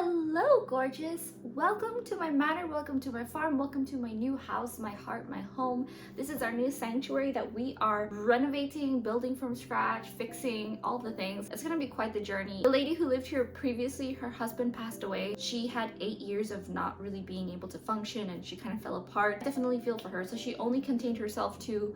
Hello, gorgeous! Welcome to my manor, welcome to my farm, welcome to my new house, my heart, my home. This is our new sanctuary that we are renovating, building from scratch, fixing, all the things. It's gonna be quite the journey. The lady who lived here previously, her husband passed away. She had 8 years of not really being able to function and she kind of fell apart. I definitely feel for her. So she only contained herself to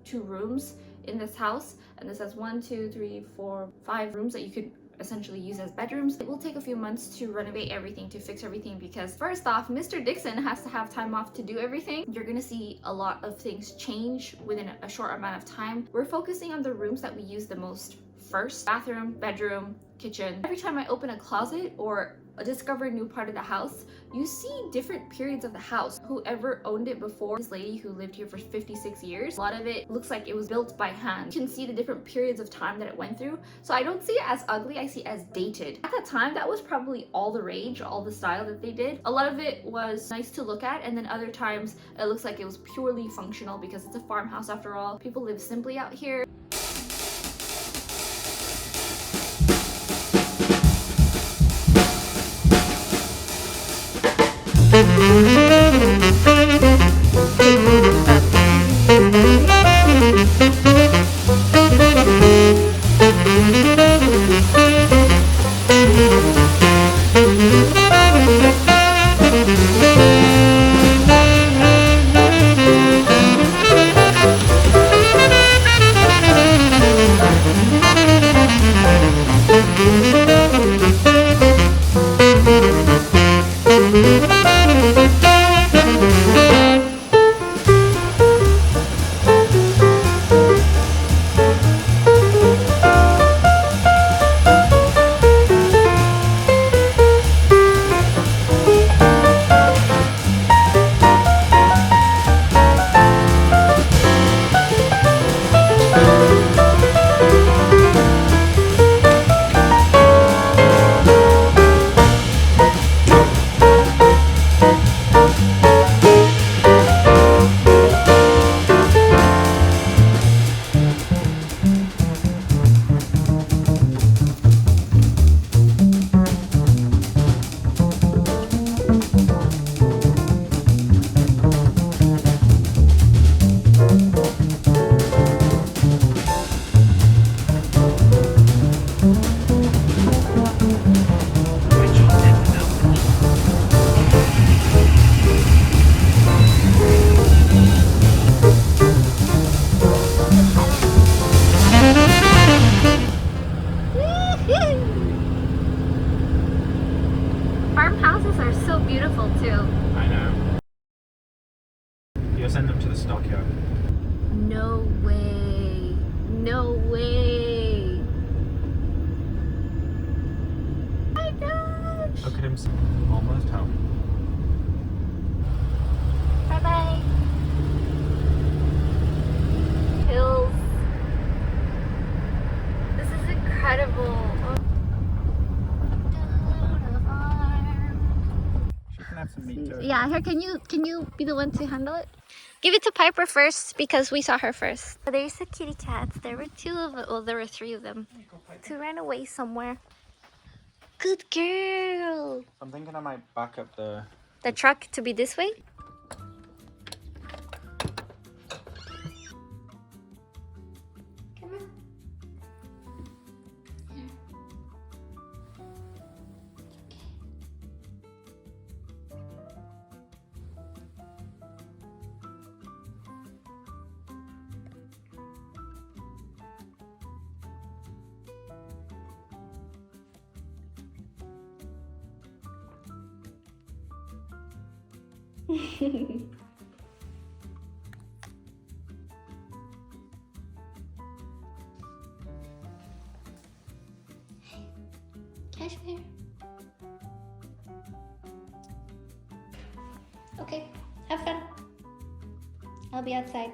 2 rooms in this house. And this has 1, 2, 3, 4, 5 rooms that you could essentially use as bedrooms. It will take a few months to renovate everything, to fix everything, because first off, Mr. Dixon has to have time off to do everything. You're gonna see a lot of things change within a short amount of time. We're focusing on the rooms that we use the most first: bathroom, bedroom, kitchen. Every time I open a closet or discover a new part of the house, you see different periods of the house. Whoever owned it before, this lady who lived here for 56 years, a lot of it looks like it was built by hand. You can see the different periods of time that it went through. So I don't see it as ugly, I see it as dated. At that time, that was probably all the rage, all the style that they did. A lot of it was nice to look at, and then other times it looks like it was purely functional because it's a farmhouse after all. People live simply out here. Farmhouses are so beautiful too. I know. You'll send them to the stockyard. No way. No way. Oh my gosh. Look at him, almost home. Bye bye. Hills. This is incredible. She can have some meat too. Yeah, here, can you be the one to handle it? Give it to Piper first because we saw her first. There's the kitty cats. There were 2 of them. Well, there were 3 of them. 2 ran away somewhere. Good girl. I'm thinking I might back up the truck to be this way. Come on. Here. Cashmere. Okay, have fun. I'll be outside.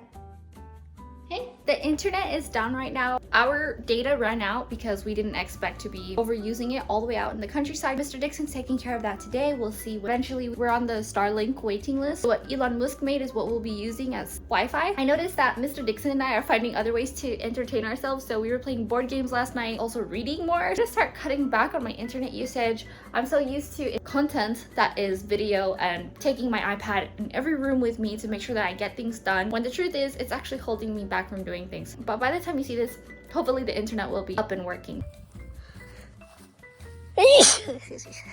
Hey. The internet is down right now. Our data ran out because we didn't expect to be overusing it all the way out in the countryside. Mr. Dixon's taking care of that today. We'll see. Eventually, we're on the Starlink waiting list. What Elon Musk made is what we'll be using as Wi-Fi. I noticed that Mr. Dixon and I are finding other ways to entertain ourselves. So we were playing board games last night, also reading more. I'm gonna start cutting back on my internet usage. I'm so used to content that is video and taking my iPad in every room with me to make sure that I get things done, when the truth is it's actually holding me back from doing things. But by the time you see this, hopefully the internet will be up and working.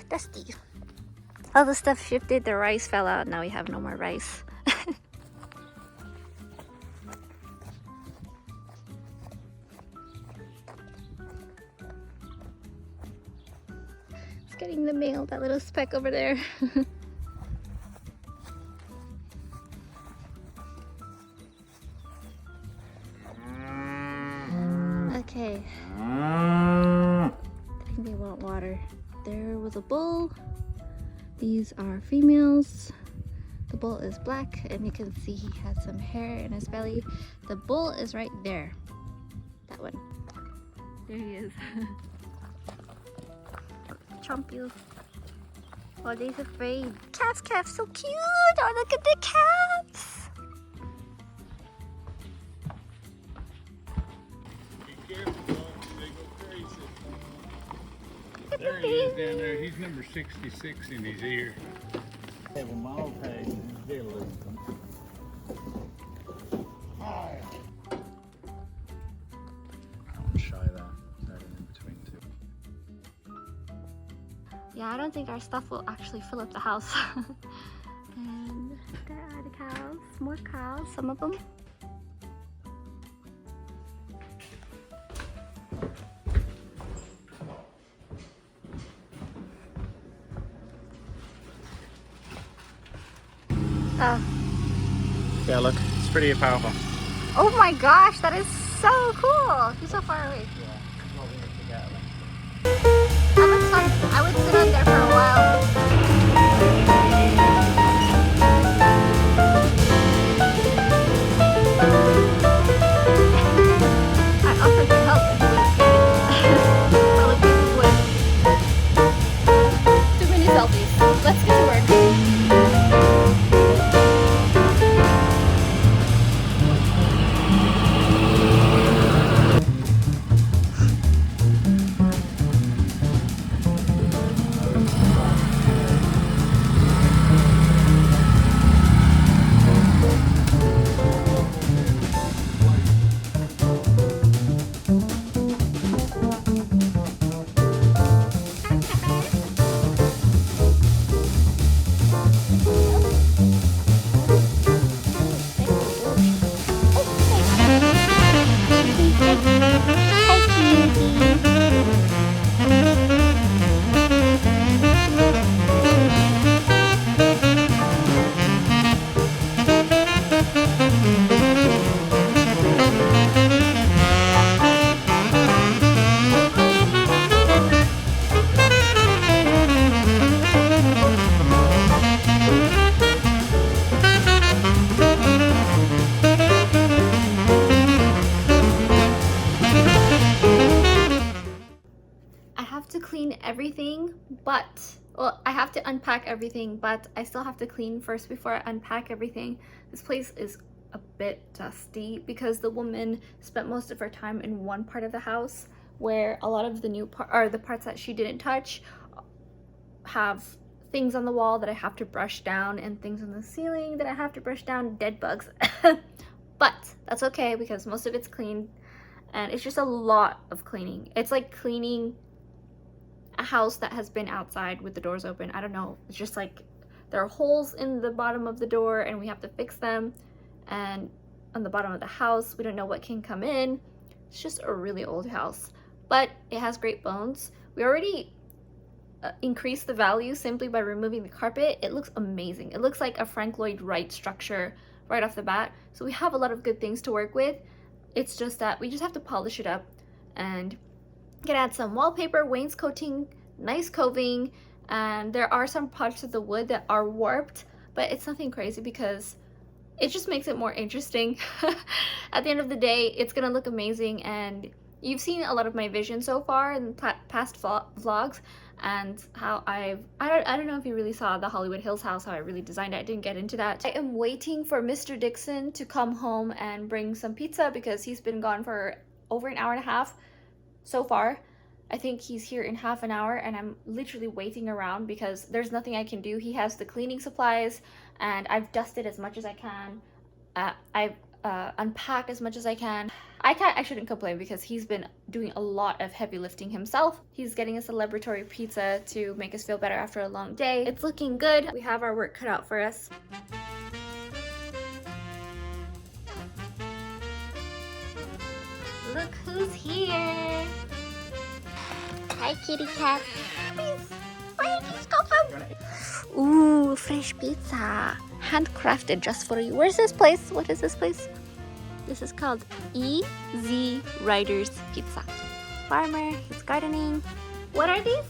Dusty. All the stuff shifted, the rice fell out, now we have no more rice. It's getting the mail, that little speck over there. Okay. I think they want water. There was a bull. These are females. The bull is black and you can see he has some hair in his belly. The bull is right there. That one. There he is. Chomp you. Oh, they's afraid. Calf, so cute. Oh, look at the calves. There he is down there. He's number 66 in his ear. Have them all tagged and they'll lose them. I I'll show that in between two. Yeah, I don't think our stuff will actually fill up the house. And there are the cows. More cows, some of them. Yeah, look, it's pretty powerful. Oh my gosh, that is so cool. He's so far away. That looks fun. I would sit on there for a while. I offered to help and he wouldn't get it. Probably would. Too many selfies. Let's get to work. Everything, but well, I have to unpack everything, but I still have to clean first before I unpack everything. This place is a bit dusty because the woman spent most of her time in one part of the house where a lot of the new part, or the parts that she didn't touch, have things on the wall that I have to brush down and things on the ceiling that I have to brush down, dead bugs. But that's okay because most of it's clean, and it's just a lot of cleaning. It's like cleaning a house that has been outside with the doors open. I don't know, it's just like there are holes in the bottom of the door and we have to fix them, and on the bottom of the house we don't know what can come in. It's just a really old house, but it has great bones. We already increased the value simply by removing the carpet. It looks amazing. It looks like a Frank Lloyd Wright structure right off the bat, so we have a lot of good things to work with. It's just that we just have to polish it up and can add some wallpaper, wainscoting, nice coving, and there are some parts of the wood that are warped, but it's nothing crazy because it just makes it more interesting. At the end of the day, it's gonna look amazing, and you've seen a lot of my vision so far in past vlogs, and how I don't know if you really saw the Hollywood Hills house, how I really designed it. I didn't get into that. I am waiting for Mr. Dixon to come home and bring some pizza because he's been gone for over an hour and a half so far. I think he's here in half an hour, and I'm literally waiting around because there's nothing I can do. He has the cleaning supplies, and I've dusted as much as I can. I've unpacked as much as I can. I shouldn't complain because he's been doing a lot of heavy lifting himself. He's getting a celebratory pizza to make us feel better after a long day. It's looking good. We have our work cut out for us. Look who's here. Hi, kitty cat. Please, please go come. Ooh, fresh pizza. Handcrafted just for you. Where's this place? What is this place? This is called EZ Riders Pizza. Farmer, he's gardening. What are these?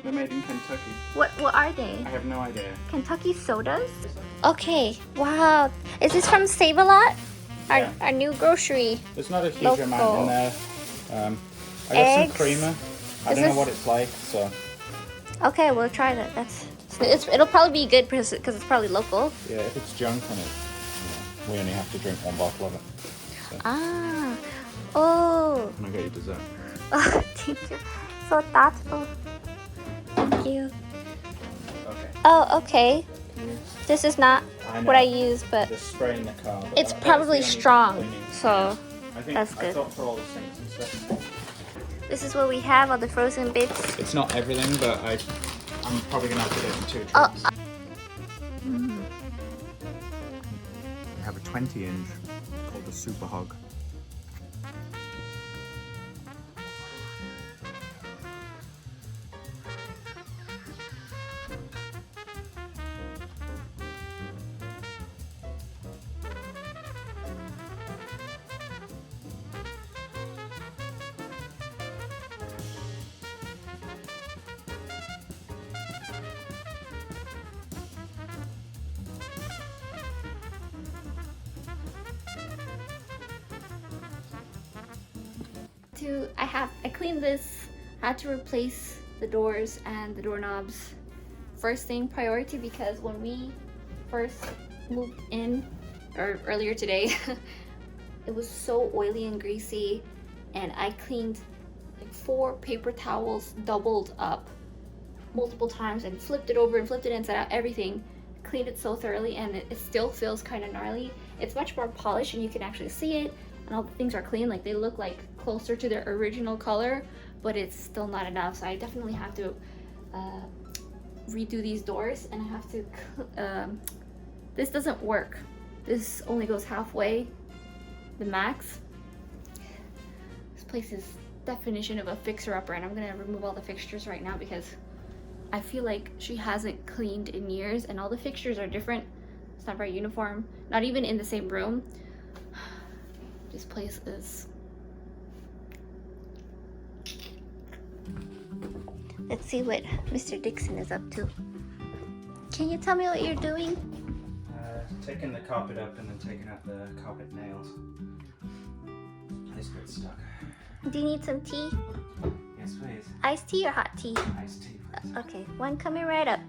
They're made in Kentucky. What are they? I have no idea. Kentucky sodas? Okay, wow. Is this from Save-A-Lot? Yeah. Our new grocery. There's not a huge Local. amount in there. I got Eggs. some creamer. I don't know what it's like, so. Okay, we'll try that. It'll probably be good because it's probably local. Yeah, if it's junk on it, we only have to drink one bottle of it. So. Ah, oh. Can I get you dessert? Oh, thank you. So thoughtful. Thank you. Okay. Oh, okay. This is not what I use, but The spray in the car. But it's that's probably the only strong, cleaning. so I think that's I good. thought for all the sinks and stuff. This is what we have, all the frozen bits. It's not everything, but I'm probably gonna have to get it in 2 tubes. Oh. We have a 20-inch called the Super Hog. I cleaned this, had to replace the doors and the doorknobs first thing priority, because when we first moved in, or earlier today, it was so oily and greasy, and I cleaned like 4 paper towels doubled up multiple times and flipped it over and flipped it inside out, everything. Cleaned it so thoroughly, and it still feels kind of gnarly. It's much more polished and you can actually see it, and all the things are clean, like they look like closer to their original color, but it's still not enough. So I definitely have to redo these doors, and I have to this doesn't work. This only goes halfway, the max. This place is definition of a fixer-upper, and I'm gonna remove all the fixtures right now because I feel like she hasn't cleaned in years, and all the fixtures are different. It's not very uniform, not even in the same room. This place is... Let's see what Mr. Dixon is up to. Can you tell me what you're doing? Taking the carpet up and then taking out the carpet nails. This bit's stuck. Do you need some tea? Yes, please. Iced tea or hot tea? Iced tea, please. Okay, one coming right up.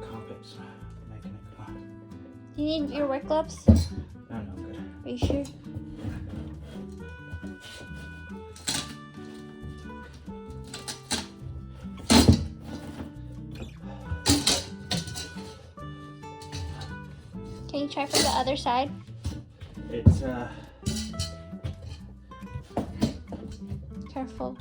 Carpet's making it go. You need your work gloves? No, no, I'm good. Are you sure? Can you try from the other side? It's Careful.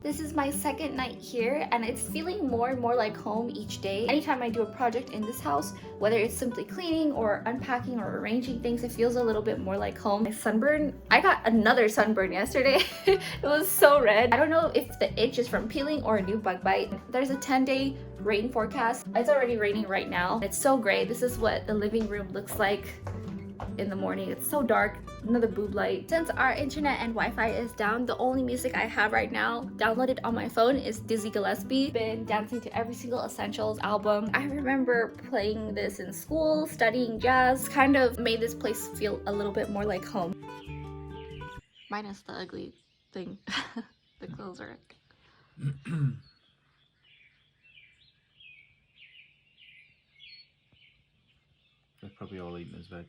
This is my second night here and it's feeling more and more like home each day. Anytime I do a project in this house, whether it's simply cleaning or unpacking or arranging things, it feels a little bit more like home. My sunburn, I got another sunburn yesterday. It was so red. I don't know if the itch is from peeling or a new bug bite. There's a 10-day rain forecast. It's already raining right now. It's so gray. This is what the living room looks like in the morning. It's so dark. Another boob light. Since our internet and Wi-Fi is down, the only music I have right now downloaded on my phone is Dizzy Gillespie. Been dancing to every single Essentials album. I remember playing this in school, studying jazz. Kind of made this place feel a little bit more like home. Minus the ugly thing. The clothes are they're probably all eating as veg.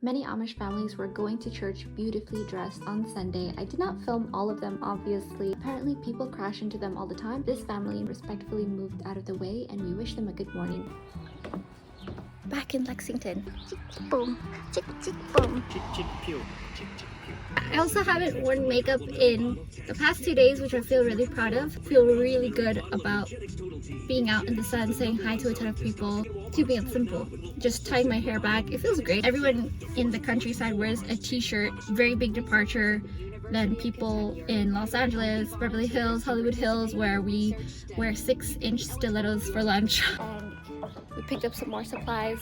Many Amish families were going to church beautifully dressed on Sunday. I did not film all of them, obviously. Apparently, people crash into them all the time. This family respectfully moved out of the way, and we wish them a good morning. Back in Lexington. Chick, chick, boom. Chick, chick, boom. Chick, chick, pew. Chick, chick, pew. I also haven't worn makeup in the past 2 days, which I feel really proud of. Feel really good about being out in the sun, saying hi to a ton of people, keeping it simple. Just tying my hair back, it feels great. Everyone in the countryside wears a t-shirt, very big departure than people in Los Angeles, Beverly Hills, Hollywood Hills, where we wear 6-inch stilettos for lunch. We picked up some more supplies.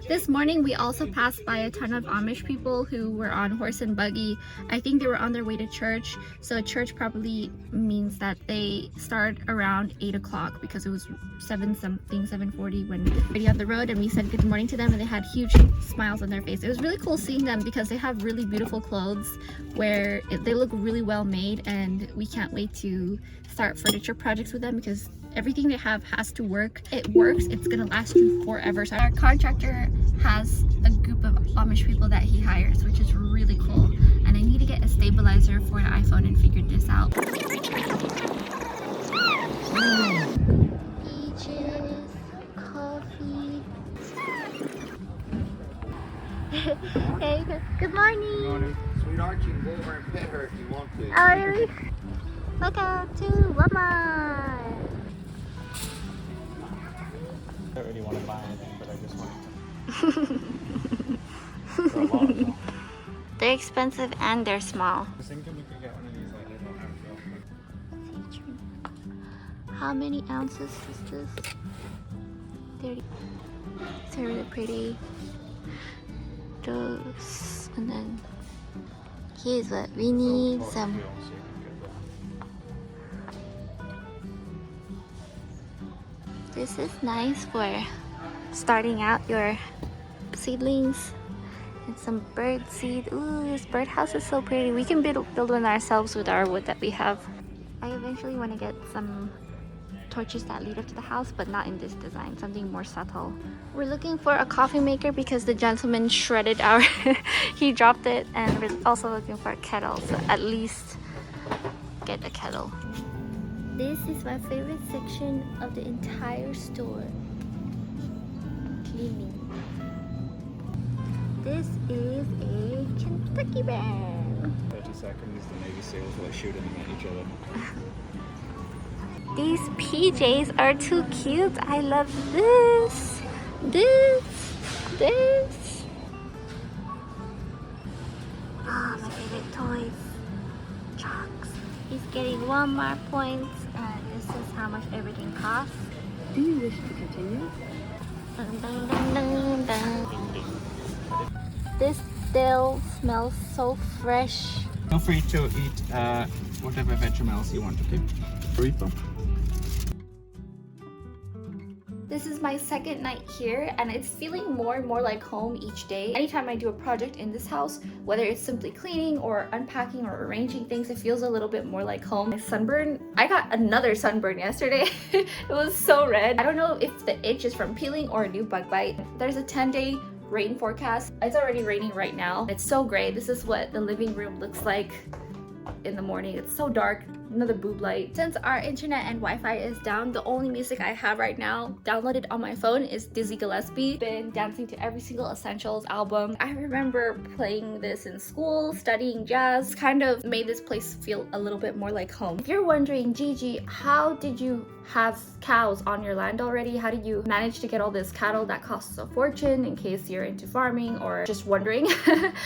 This morning we also passed by a ton of Amish people who were on horse and buggy. I think they were on their way to church, so church probably means that they start around 8 o'clock because it was 7:40 when we were already on the road, and we said good morning to them and they had huge smiles on their face. It was really cool seeing them because they have really beautiful clothes where they look really well made, and we can't wait to start furniture projects with them because everything they have has to work. It works, it's gonna last you forever. So our contractor has a group of Amish people that he hires, which is really cool. And I need to get a stabilizer for an iPhone and figured this out. Beaches, coffee. Hey, good morning. Good morning. Sweetheart, you can go over and pet her if you want to. Oh, really? Welcome to Walmart. I don't really want to buy anything, but I just want to. For a lot of them. They're expensive and they're small. I was thinking we could get one of these like little handles. How many ounces is this? 30. It's really pretty. Those, and then here's what we need. Some. This is nice for starting out your seedlings. And some bird seed. Ooh, this birdhouse is so pretty. We can build one ourselves with our wood that we have. I eventually want to get some torches that lead up to the house, but not in this design, something more subtle. We're looking for a coffee maker because the gentleman shredded our he dropped it, and we're also looking for a kettle, so at least get a kettle. This is my favorite section of the entire store. Cleaning. This is a Kentucky bear. 30 seconds, the Navy SEALs were shooting at each other. These PJs are too cute. I love this. This. Ah, my favorite toys. Chocks. He's getting Walmart points, and this is how much everything costs. Do you wish to continue? Dun, dun, dun, dun, dun. This dill smells so fresh. Feel free to eat whatever vegetables you want, okay? Burrito. This is my second night here, and it's feeling more and more like home each day. Anytime I do a project in this house, whether it's simply cleaning or unpacking or arranging things, it feels a little bit more like home. My sunburn, I got another sunburn yesterday. It was so red. I don't know if the itch is from peeling or a new bug bite. There's a 10-day rain forecast. It's already raining right now. It's so gray. This is what the living room looks like in the morning. It's so dark. Another boob light. Since our internet and Wi-Fi is down, the only music I have right now downloaded on my phone is Dizzy Gillespie. Been dancing to every single Essentials album. I remember playing this in school, studying jazz. Kind of made this place feel a little bit more like home. If you're wondering, Gigi, how did you have cows on your land already? How did you manage to get all this cattle that costs a fortune, in case you're into farming or just wondering?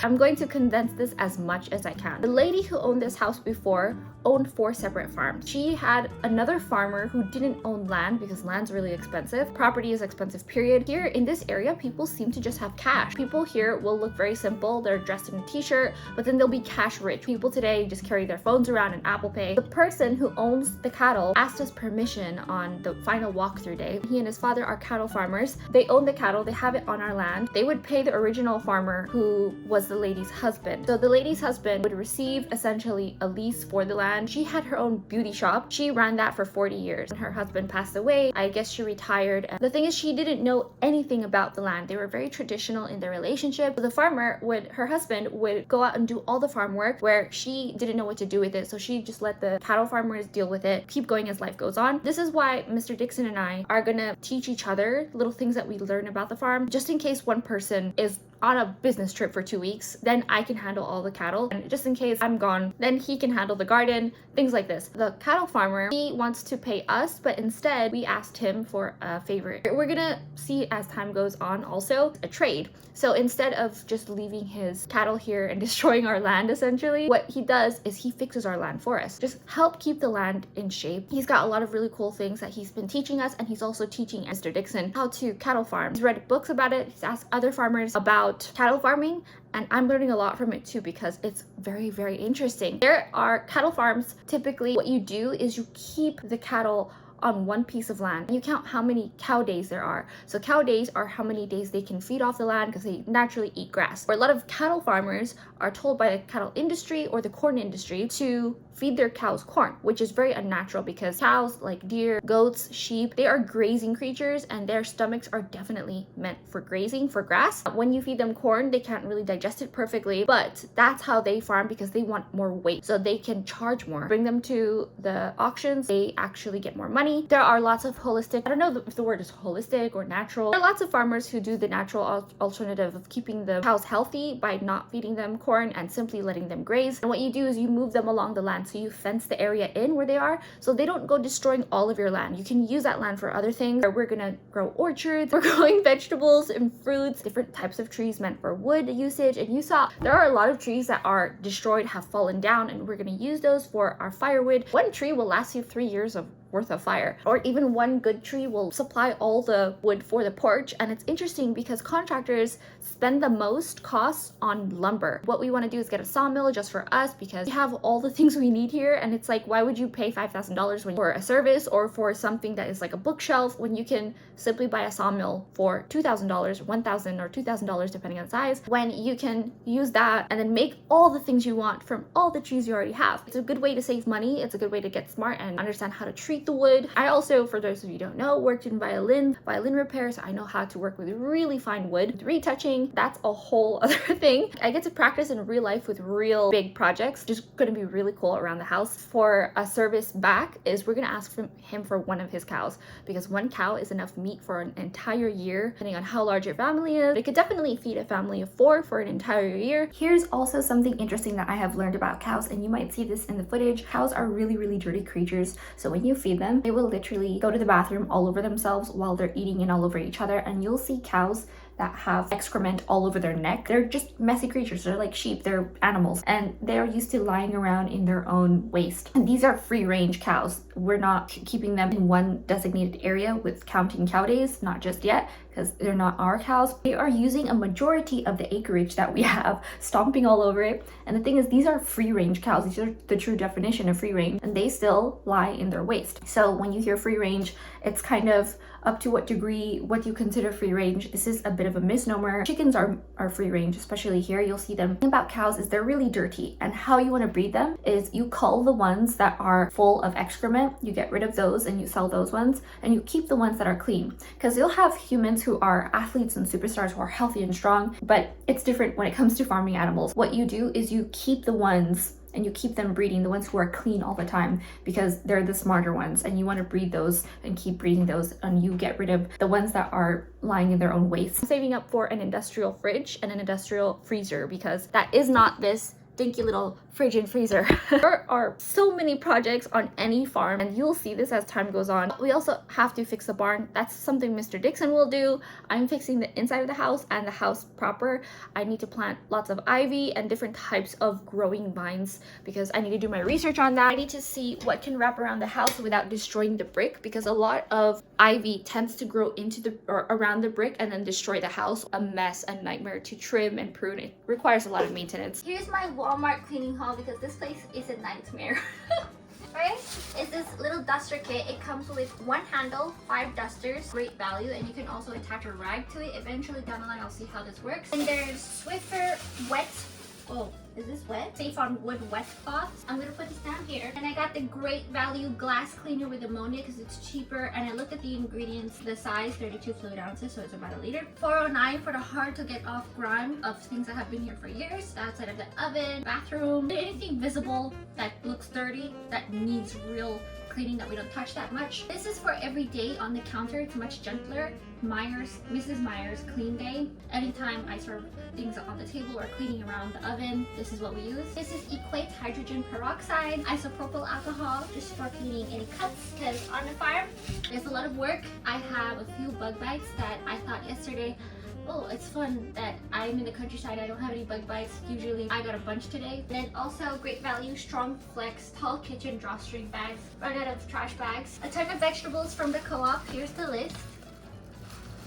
I'm going to condense this as much as I can. The lady who owned this house before owned 4 separate farms. She had another farmer who didn't own land because land's really expensive. Property is expensive, period. Here in this area, people seem to just have cash. People here will look very simple. They're dressed in a t-shirt, but then they'll be cash rich. People today just carry their phones around and Apple Pay. The person who owns the cattle asked us permission on the final walkthrough day. He and his father are cattle farmers. They own the cattle, they have it on our land. They would pay the original farmer, who was the lady's husband. So the lady's husband would receive essentially a lease for the land. She had her own beauty shop. She ran that for 40 years. When her husband passed away, I guess she retired. And the thing is, she didn't know anything about the land. They were very traditional in their relationship. So the farmer her husband would go out and do all the farm work, where she didn't know what to do with it. So she just let the cattle farmers deal with it, keep going as life goes on. This is why Mr. Dixon and I are gonna teach each other little things that we learn about the farm, just in case one person is on a business trip for 2 weeks, then I can handle all the cattle. And just in case I'm gone, then he can handle the garden, things like this. The cattle farmer, he wants to pay us, but instead we asked him for a favor. We're gonna see as time goes on also a trade. So instead of just leaving his cattle here and destroying our land, essentially, what he does is he fixes our land for us. Just help keep the land in shape. He's got a lot of really cool things that he's been teaching us, and he's also teaching Mr. Dixon how to cattle farm. He's read books about it. He's asked other farmers about cattle farming, and I'm learning a lot from it too, because it's very, very interesting. There are cattle farms. Typically what you do is you keep the cattle on one piece of land. You count how many cow days there are. So cow days are how many days they can feed off the land, because they naturally eat grass. Or a lot of cattle farmers are told by the cattle industry or the corn industry to feed their cows corn, which is very unnatural, because cows, like deer, goats, sheep, they are grazing creatures, and their stomachs are definitely meant for grazing, for grass. When you feed them corn, they can't really digest it perfectly, but that's how they farm, because they want more weight, so they can charge more. Bring them to the auctions, they actually get more money. There are lots of holistic, I don't know if the word is holistic or natural. There are lots of farmers who do the natural alternative of keeping the cows healthy by not feeding them corn and simply letting them graze. And what you do is you move them along the land. So you fence the area in where they are, so they don't go destroying all of your land. You can use that land for other things. We're gonna grow orchards, we're growing vegetables and fruits, different types of trees meant for wood usage. And you saw there are a lot of trees that are destroyed, have fallen down, and we're gonna use those for our firewood. One tree will last you 3 years of worth of fire, or even one good tree will supply all the wood for the porch. And it's interesting because contractors spend the most costs on lumber. What we want to do is get a sawmill just for us, because we have all the things we need here, and it's like, why would you pay $5,000 for a service or for something that is like a bookshelf when you can simply buy a sawmill for $2,000, $1,000 or $2,000 depending on size, when you can use that and then make all the things you want from all the trees you already have. It's a good way to save money. It's a good way to get smart and understand how to treat the wood. I also, for those of you who don't know, worked in violin repairs. I know how to work with really fine wood. Retouching, that's a whole other thing. I get to practice in real life with real big projects, just gonna be really cool around the house. For a service back is we're gonna ask him for one of his cows, because one cow is enough meat for an entire year, depending on how large your family is. It could definitely feed a family of 4 for an entire year. Here's also something interesting that I have learned about cows, and you might see this in the footage. Cows are really, really dirty creatures. So when you feed them, they will literally go to the bathroom all over themselves while they're eating and all over each other. And you'll see cows that have excrement all over their neck. They're just messy creatures. They're like sheep, they're animals, and they're used to lying around in their own waste. And these are free range cows. We're not keeping them in one designated area with counting cow days, not just yet, because they're not our cows. They are using a majority of the acreage that we have, stomping all over it. And the thing is, these are free range cows. These are the true definition of free range, and they still lie in their waste. So when you hear free range, it's kind of up to what degree, what you consider free range. This is a bit of a misnomer. Chickens are free range, especially here. You'll see them. The thing about cows is they're really dirty, and how you want to breed them is you cull the ones that are full of excrement, you get rid of those and you sell those ones, and you keep the ones that are clean. Because you'll have humans who are athletes and superstars who are healthy and strong, but it's different when it comes to farming animals. What you do is you keep the ones and you keep them breeding, the ones who are clean all the time, because they're the smarter ones, and you want to breed those and keep breeding those, and you get rid of the ones that are lying in their own waste. I'm saving up for an industrial fridge and an industrial freezer, because that is not this dinky little fridge and freezer. There are so many projects on any farm, and you'll see this as time goes on. We also have to fix the barn. That's something Mr. Dixon will do. I'm fixing the inside of the house and the house proper. I need to plant lots of ivy and different types of growing vines, because I need to do my research on that. I need to see what can wrap around the house without destroying the brick, because a lot of ivy tends to grow into the or around the brick and then destroy the house. A mess, a nightmare to trim and prune. It requires a lot of maintenance. Here's my Walmart cleaning haul, because this place is a nightmare. Right? It's this little duster kit. It comes with one handle, 5 dusters, great value, and you can also attach a rag to it. Eventually down the line I'll see how this works. And there's Swiffer wet, oh, is this wet? Safe on wood wet cloths. I'm gonna put this down here. And I got the great value glass cleaner with ammonia because it's cheaper. And I looked at the ingredients, the size, 32 fluid ounces, so it's about a liter. $4.09 for the hard to get off grime of things that have been here for years. Outside of the oven, bathroom, anything visible that looks dirty, that needs real cleaning, that we don't touch that much. This is for every day on the counter. It's much gentler. Mrs. Meyer's clean day. Anytime I serve things on the table or cleaning around the oven, this is what we use. This is Equate hydrogen peroxide, isopropyl alcohol, just for cleaning any cuts, because on the farm there's a lot of work. I have a few bug bites that I thought yesterday, oh, it's fun that I'm in the countryside, I don't have any bug bites. Usually I got a bunch today. Then also great value, strong flex, tall kitchen drawstring bags, run out of trash bags. A ton of vegetables from the co-op. Here's the list.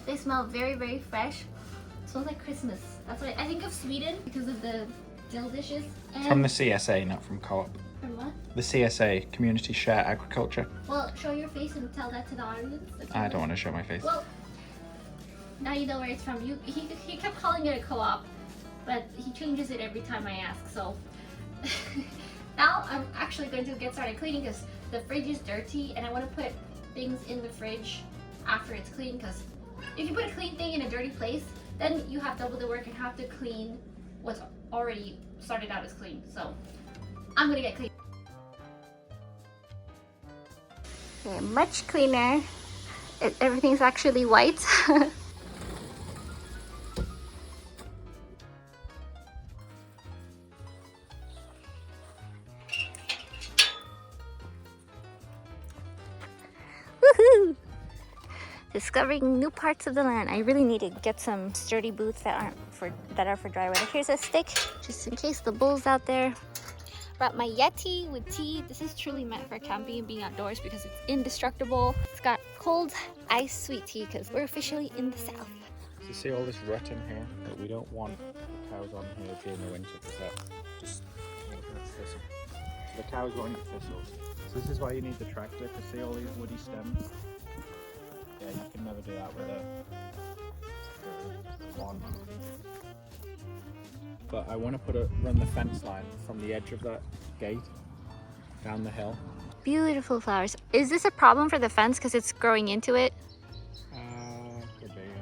They smell very, very fresh. It smells like Christmas. That's why I think of Sweden, because of the dill dishes. And From the CSA, not from co-op. from what? The CSA, Community Share Agriculture. Well, show your face and tell that to the audience. I don't want to show my face. Well, now you know where it's from. He kept calling it a co-op, but he changes it every time I ask. So now I'm actually going to get started cleaning, because the fridge is dirty and I want to put things in the fridge after it's clean, because if you put a clean thing in a dirty place, then you have double the work and have to clean what's already started out as clean. So I'm gonna get clean. Okay, much cleaner. Everything's actually white. Woohoo! Discovering new parts of the land. I really need to get some sturdy boots that are for dry weather. Here's a stick, just in case the bull's out there. Brought my Yeti with tea. This is truly meant for camping and being outdoors, because it's indestructible. It's got cold iced sweet tea, because we're officially in the south. You see all this rut in here? But we don't want the cows on here during the winter, because that just that's thistle. So the cows won't eat thistles. So this is why you need the tractor, to see all these woody stems. Yeah, you can never do that with a lawnmower. But I want to run the fence line from the edge of that gate down the hill. Beautiful flowers. Is this a problem for the fence because it's growing into it? Could be, yeah.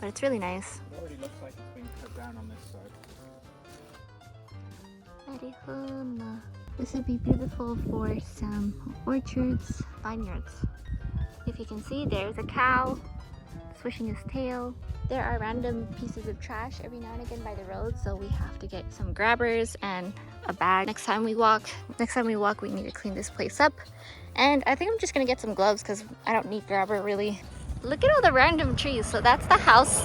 But it's really nice. It already looks like it's been cut down on this side. Arihona. This would be beautiful for some orchards, vineyards. If you can see, there's a cow swishing his tail. There are random pieces of trash every now and again by the road, so we have to get some grabbers and a bag. Next time we walk, we need to clean this place up. And I think I'm just gonna get some gloves, because I don't need grabber really. Look at all the random trees. So that's the house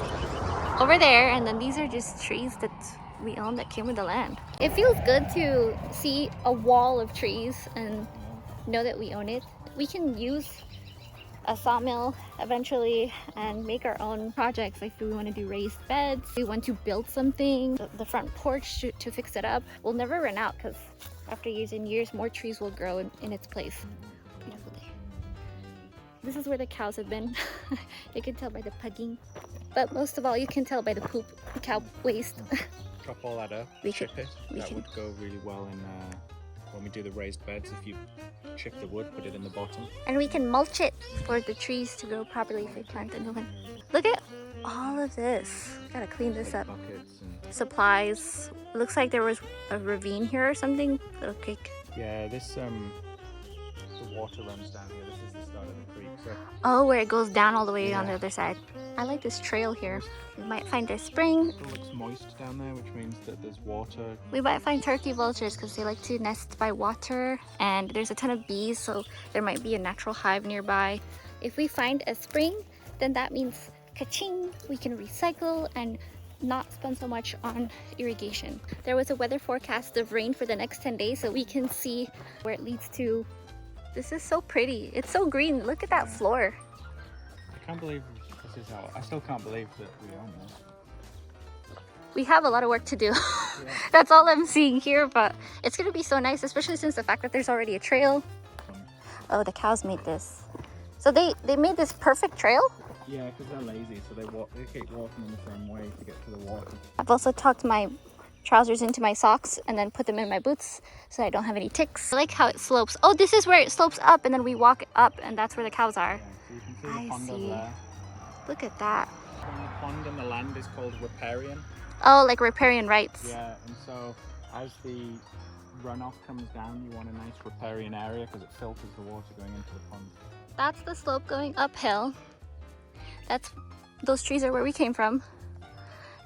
over there, and then these are just trees that we own that came with the land. It feels good to see a wall of trees and know that we own it. We can use a sawmill eventually and make our own projects. Like if we want to do raised beds, we want to build something, the front porch to fix it up. We'll never run out because after years and years, more trees will grow in its place. Beautiful day. This is where the cows have been. You can tell by the pugging, but most of all, you can tell by the poop, the cow waste. Chop all that up, chip it. That would go really well in when we do the raised beds. If you chip the wood, put it in the bottom. And we can mulch it for the trees to grow properly if we plant a new one. Look at all of this. Gotta clean this up. Buckets and Supplies. It looks like there was a ravine here or something. Little creek. yeah, this the water runs down here. This is the start of the creek. So Oh, where it goes down all the way on the Yeah. other side. I like this trail here. We might find a spring. it looks moist down there, which means that there's water. We might find turkey vultures because they like to nest by water, and there's a ton of bees, so there might be a natural hive nearby. If we find a spring, then that means ka-ching, we can recycle and not spend so much on irrigation. There was a weather forecast of rain for the next 10 days, so we can see where it leads to. This is so pretty. It's so green. Look at that floor. I can't believe this is how. I still can't believe that we own this. We have a lot of work to do. That's all I'm seeing here, but it's gonna be so nice, especially since the fact that there's already a trail. Oh, the cows made this. So they made this perfect trail? Yeah, because they're lazy, so they keep walking in the same way to get to the water. I've also tucked my trousers into my socks and then put them in my boots so I don't have any ticks. I like how it slopes. Oh, this is where it slopes up and then we walk up and that's where the cows are. Yeah, so you can see the I pond over see. there. Look at that. And the pond and the land is called riparian. Oh, like riparian rights. Yeah, and so as the runoff comes down, you want a nice riparian area because it filters the water going into the pond. That's the slope going uphill. Those trees are where we came from.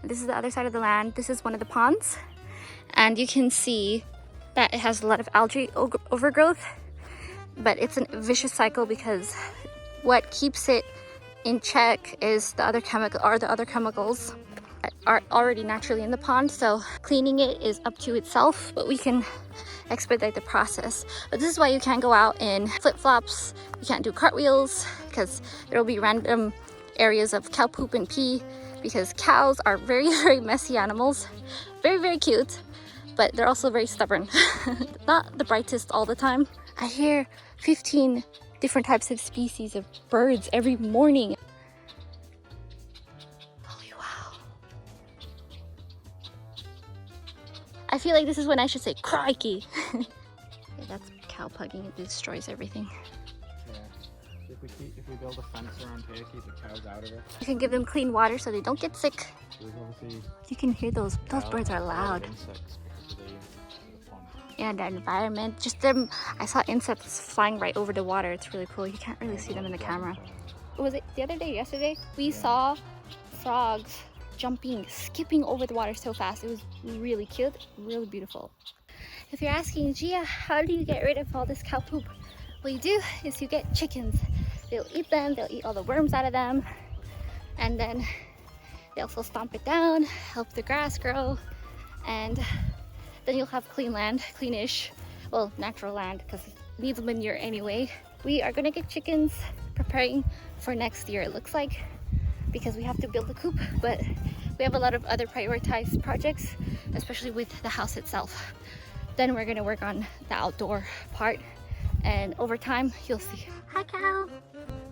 This is the other side of the land. This is one of the ponds. And you can see that it has a lot of algae overgrowth. But it's a vicious cycle because what keeps it in check is the other chemicals that are already naturally in the pond. So cleaning it is up to itself, but we can expedite the process. But this is why you can't go out in flip-flops. You can't do cartwheels because there will be random areas of cow poop and pee, because cows are very, very messy animals. Very, very cute, but they're also very stubborn. Not the brightest all the time. I hear 15 different types of species of birds every morning. Holy wow. I feel like this is when I should say crikey. Yeah, that's cow pugging. It destroys everything. Yeah. If we build a fence around here, keep the cows out of it. You can give them clean water so they don't get sick. There's obviously You can hear those birds are a lot loud. of insects because of the pond. Yeah, the environment. Just them. I saw insects flying right over the water. It's really cool. You can't really see them in the camera. Was it the other day, yesterday? We saw frogs jumping, skipping over the water so fast. It was really cute, really beautiful. If you're asking, Gia, how do you get rid of all this cow poop? What you do is you get chickens. They'll eat them, they'll eat all the worms out of them, and then they also stomp it down, help the grass grow, and then you'll have clean land, cleanish, well, natural land, because it needs manure anyway. We are gonna get chickens, preparing for next year, it looks like, because we have to build a coop, but we have a lot of other prioritized projects, especially with the house itself. Then we're gonna work on the outdoor part, and over time, you'll see. Hi, cow!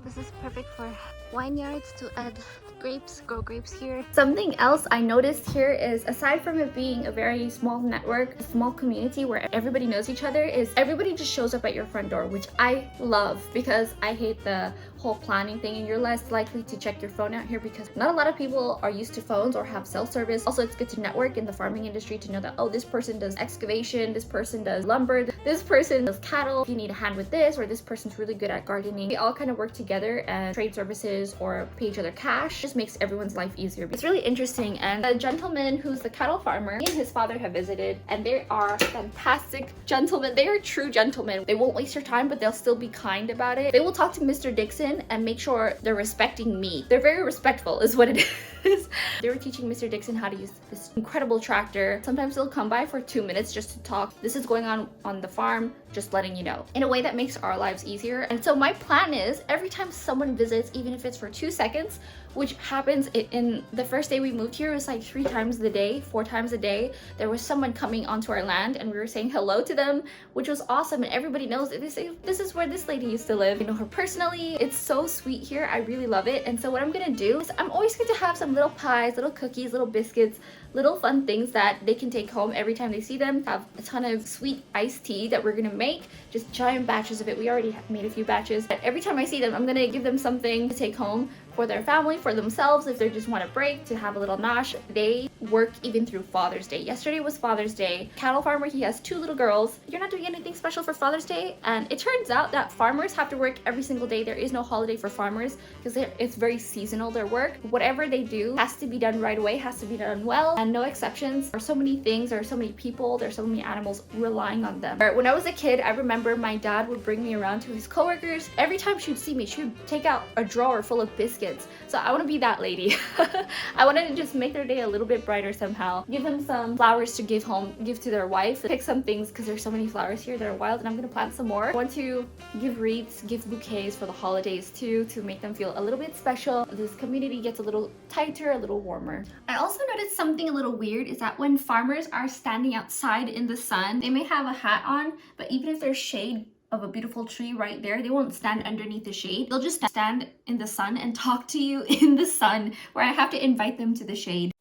This is perfect for vineyards to add grapes, grow grapes here. Something else I noticed here is, aside from it being a very small network, a small community where everybody knows each other, is everybody just shows up at your front door, which I love because I hate the whole planning thing, and you're less likely to check your phone out here because not a lot of people are used to phones or have cell service. Also, it's good to network in the farming industry to know that, oh, this person does excavation, this person does lumber, this person does cattle, if you need a hand with this, or this person's really good at gardening. We all kind of work together and trade services or pay each other cash. just makes everyone's life easier. It's really interesting. And the gentleman who's the cattle farmer, he and his father have visited, and they are fantastic gentlemen. They are true gentlemen. They won't waste your time, but they'll still be kind about it. They will talk to Mr. Dixon and make sure they're respecting me. They're very respectful is what it is. They were teaching Mr. Dixon how to use this incredible tractor. Sometimes they'll come by for 2 minutes just to talk. This is going on the farm, just letting you know, in a way that makes our lives easier. And so my plan is every time someone visits, even if it's for 2 seconds, which happens in the first day we moved here, it was like 3 times a day, 4 times a day, there was someone coming onto our land and we were saying hello to them, which was awesome. And everybody knows it. They say, this is where this lady used to live. I know her personally. It's so sweet here. I really love it. And so what I'm gonna do is I'm always going to have some little pies, little cookies, little biscuits, little fun things that they can take home every time they see them. Have a ton of sweet iced tea that we're gonna make, just giant batches of it. We already made a few batches. But every time I see them, I'm gonna give them something to take home for their family, for themselves, if they just want a break, to have a little nosh. They work even through Father's Day. Yesterday was Father's Day. Cattle farmer, he has 2 little girls. You're not doing anything special for Father's Day? And it turns out that farmers have to work every single day. There is no holiday for farmers because it's very seasonal, their work. Whatever they do has to be done right away, has to be done well, and no exceptions. There are so many things, there are so many people, there are so many animals relying on them. When I was a kid, I remember my dad would bring me around to his coworkers. Every time she'd see me, she would take out a drawer full of biscuits. So I want to be that lady. I want to just make their day a little bit brighter somehow. Give them some flowers to give home, give to their wife. Pick some things because there's so many flowers here that are wild, and I'm going to plant some more. I want to give wreaths, give bouquets for the holidays too, to make them feel a little bit special. This community gets a little tighter, a little warmer. I also noticed something a little weird is that when farmers are standing outside in the sun, they may have a hat on, but even if there's shade of a beautiful tree right there, they won't stand underneath the shade. They'll just stand in the sun and talk to you in the sun, where I have to invite them to the shade.